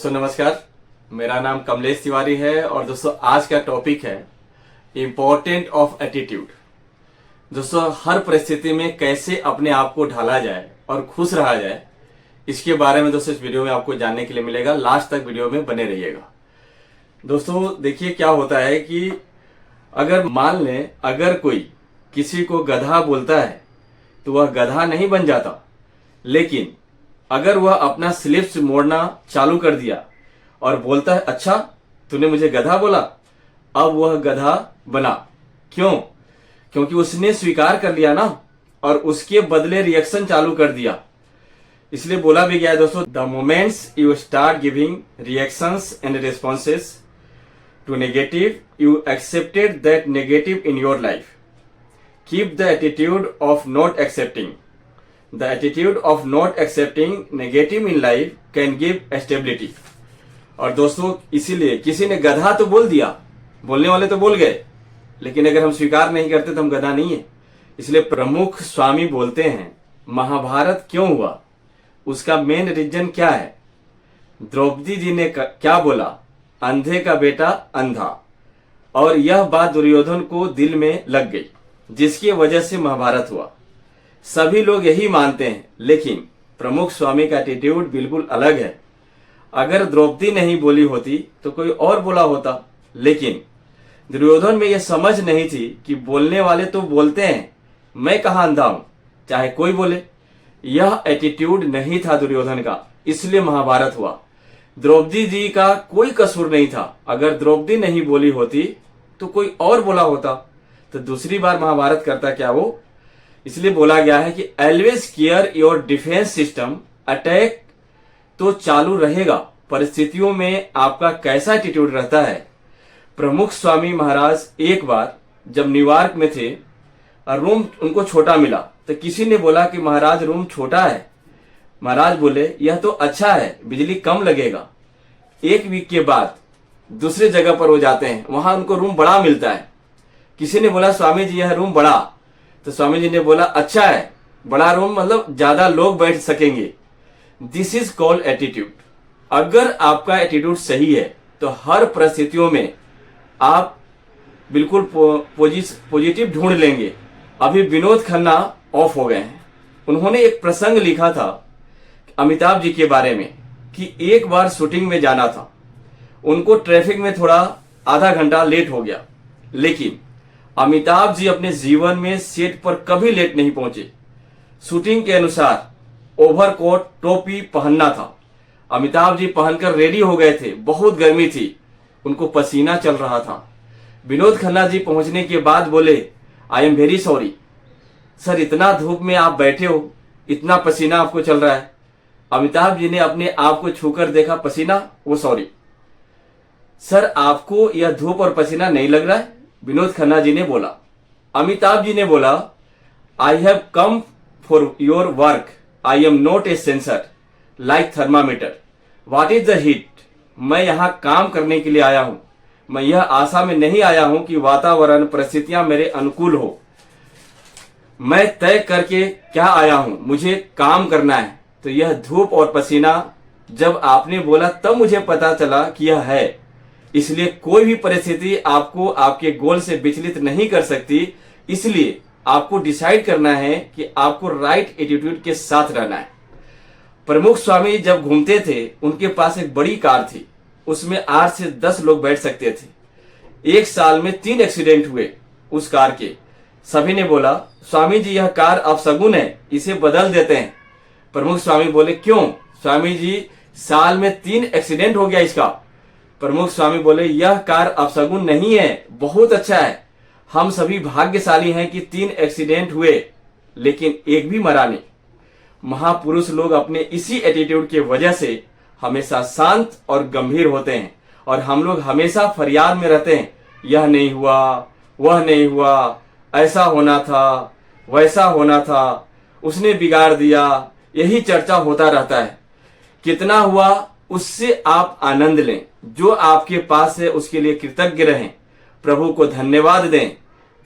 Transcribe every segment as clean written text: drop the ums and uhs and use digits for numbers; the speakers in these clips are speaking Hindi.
दोस्तों नमस्कार, मेरा नाम कमलेश तिवारी है और दोस्तों आज का टॉपिक है इम्पोर्टेंट ऑफ एटीट्यूड। दोस्तों हर परिस्थिति में कैसे अपने आप को ढाला जाए और खुश रहा जाए, इसके बारे में दोस्तों इस वीडियो में आपको जानने के लिए मिलेगा। लास्ट तक वीडियो में बने रहिएगा। दोस्तों देखिए क्या होता है कि अगर मान लें अगर कोई किसी को गधा बोलता है तो वह गधा नहीं बन जाता, लेकिन अगर वह अपना स्लिप्स मोड़ना चालू कर दिया और बोलता है अच्छा तूने मुझे गधा बोला, अब वह गधा बना। क्यों? क्योंकि उसने स्वीकार कर लिया ना और उसके बदले रिएक्शन चालू कर दिया। इसलिए बोला भी गया है दोस्तों, the moments you start giving reactions and responses to negative you accepted that negative in your life. Keep the attitude of not accepting. The attitude of not accepting negative in life can give stability। और दोस्तों इसीलिए किसी ने गधा तो बोल दिया, बोलने वाले तो बोल गए, लेकिन अगर हम स्वीकार नहीं करते तो हम गधा नहीं है। इसलिए प्रमुख स्वामी बोलते हैं महाभारत क्यों हुआ, उसका मेन रीजन क्या है। द्रौपदी जी ने क्या बोला, अंधे का बेटा अंधा, और यह बात दुर्योधन को दिल में लग गई, जिसकी वजह से महाभारत हुआ। सभी लोग यही मानते हैं, लेकिन प्रमुख स्वामी का एटीट्यूड बिल्कुल अलग है। अगर द्रौपदी नहीं बोली होती तो कोई और बोला होता, लेकिन दुर्योधन में यह समझ नहीं थी कि बोलने वाले तो बोलते हैं, मैं कहाँ अंधा हूं, चाहे कोई बोले। यह एटीट्यूड नहीं था दुर्योधन का, इसलिए महाभारत हुआ। द्रौपदी जी का कोई कसूर नहीं था। अगर द्रौपदी नहीं बोली होती तो कोई और बोला होता, तो दूसरी बार महाभारत करता क्या वो। इसलिए बोला गया है कि always care your defence system, attack तो चालू रहेगा। परिस्थितियों में आपका कैसा एटीट्यूड रहता है। प्रमुख स्वामी महाराज एक बार जब न्यूयॉर्क में थे और रूम उनको छोटा मिला, तो किसी ने बोला कि महाराज रूम छोटा है। महाराज बोले यह तो अच्छा है, बिजली कम लगेगा। एक वीक के बाद दूसरे जगह पर वो जाते हैं, वहां उनको रूम बड़ा मिलता है। किसी ने बोला स्वामी जी यह रूम बड़ा, तो स्वामी जी ने बोला अच्छा है, बड़ा रूम मतलब ज्यादा लोग बैठ सकेंगे। This is called attitude. अगर आपका एटीट्यूड सही है तो हर परिस्थितियों में आप बिल्कुल पॉजिटिव ढूंढ लेंगे। अभी विनोद खन्ना ऑफ हो गए हैं। उन्होंने एक प्रसंग लिखा था अमिताभ जी के बारे में कि एक बार शूटिंग में जाना था, उनको ट्रैफिक में थोड़ा आधा घंटा लेट हो गया, लेकिन अमिताभ जी अपने जीवन में सेट पर कभी लेट नहीं पहुंचे। शूटिंग के अनुसार ओवरकोट टोपी पहनना था। अमिताभ जी पहनकर रेडी हो गए थे, बहुत गर्मी थी, उनको पसीना चल रहा था। विनोद खन्ना जी पहुंचने के बाद बोले I am very sorry sir, इतना धूप में आप बैठे हो, इतना पसीना आपको चल रहा है। अमिताभ जी ने अपने आप को छूकर देखा, पसीना, वो सॉरी सर, आपको यह धूप और पसीना नहीं लग रहा है। विनोद खन्ना जी ने बोला। अमिताभ जी ने बोला I have come for your work, I am not a sensor like thermometer, what is the heat. मैं यहां काम करने के लिए आया हूं, मैं यह आशा में नहीं आया हूं कि वातावरण परिस्थितियां मेरे अनुकूल हो। मैं तय करके क्या आया हूं, मुझे काम करना है। तो यह धूप और पसीना जब आपने बोला तब मुझे पता चला कि यह है। इसलिए कोई भी परिस्थिति आपको आपके गोल से विचलित नहीं कर सकती। इसलिए आपको डिसाइड करना है कि आपको राइट एटीट्यूड के साथ रहना है। प्रमुख स्वामी जब घूमते थे, उनके पास एक बड़ी कार थी, उसमें 8 से 10 लोग बैठ सकते थे। एक साल में 3 एक्सीडेंट हुए उस कार के। सभी ने बोला स्वामी जी यह कार अपशगुन है, इसे बदल देते हैं। प्रमुख स्वामी बोले क्यों? स्वामी जी साल में 3 एक्सीडेंट हो गया इसका। प्रमुख स्वामी बोले यह कार अपशगुन नहीं है, बहुत अच्छा है। हम सभी भाग्यशाली हैं कि 3 एक्सीडेंट हुए, लेकिन एक भी मरा नहीं। महापुरुष लोग अपने इसी एटीट्यूड के वजह से हमेशा शांत और गंभीर होते हैं, और हम लोग हमेशा फरियाद में रहते हैं, यह नहीं हुआ, वह नहीं हुआ, ऐसा होना था, वैसा होना था, उसने बिगाड़ दिया, यही चर्चा होता रहता है। कितना हुआ उससे आप आनंद लें, जो आपके पास है उसके लिए कृतज्ञ रहें, प्रभु को धन्यवाद दें,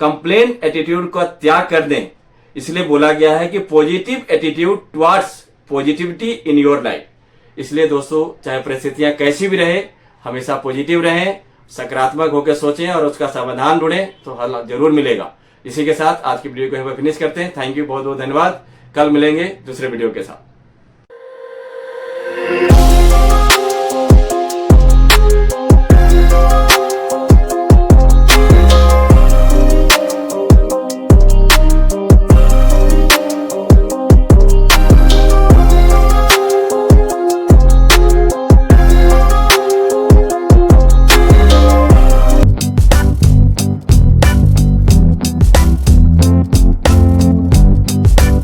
कंप्लेन एटीट्यूड का त्याग कर दें। इसलिए बोला गया है कि positive attitude towards positivity in your life. इसलिए दोस्तों, चाहे परिस्थितियां कैसी भी रहे, हमेशा पॉजिटिव रहें, सकारात्मक होकर सोचें और उसका समाधान ढूंढें तो हल जरूर मिलेगा। इसी के साथ आज की वीडियो को यहाँ पर फिनिश करते हैं। थैंक यू, बहुत बहुत धन्यवाद। कल मिलेंगे दूसरे वीडियो के साथ।